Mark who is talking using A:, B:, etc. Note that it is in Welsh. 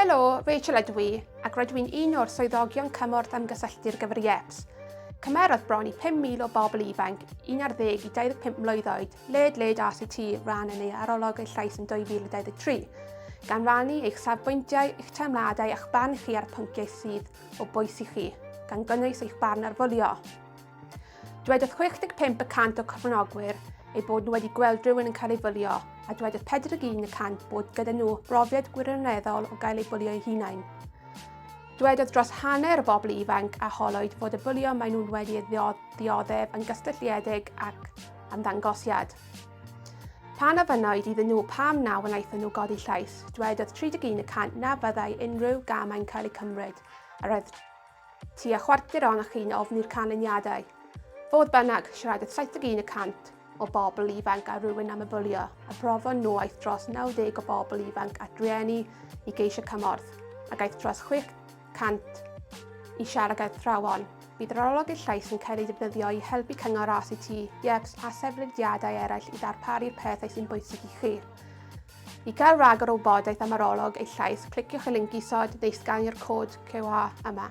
A: Helo, Rachel ydw i, ac rydw i'n un o'r swyddogion cymorth ymgysylltu'r gyfer Llais. Cymerodd bron i 5,000 o bobl ifanc, 11 i 25 mlwydd oed, led ACT ran yn ei Arolwg Eich Llais yn 2023, gan rannu eich safbwyntiau, eich teimladau a'ch barn chi ar pynciau sydd o bwys i chi, gan gynnwys eich barn ar Bwlio. Dywedodd 65% o cefnogwyr eu bod nhw wedi gweld rhywun yn cael ei bwlio, a dywedodd 41% bod gyda nhw brofiad gwirioneddol o gael ei bwlio eu hunain. Dywedodd dros hanner o bobl ifanc a holwyd fod y bwlio maen nhw'n wedi ei ddioddef yn gysylltiedig ac ymddangosiad. Pan ofynnwyd iddyn nhw pam naw yn aethon nhw godi llais, dywedodd 31% na byddai unrhyw gamau'n cael eu cymryd, a roedd tua chwarter ohonoch chi'n ofni'r canlyniadau. Fodd bynnag, siaradodd 71% o bobl ifanc a rhywun am y bwlio, a brofon nhw aeth dros 90 o bobl ifanc at rieni i geisio cymorth, ac aeth dros 6% i siarad gyda athrawon. Bydd Arolwg Eich Llais yn cael ei defnyddio i helpu cyngor ACT, IEPS a sefydliadau eraill i ddarparu'r pethau sy'n bwysig i chi. I gael rhagor o wybodaeth am Arolwg Eich Llais, cliciwch y linc isod neu sganio'r cod QR yma.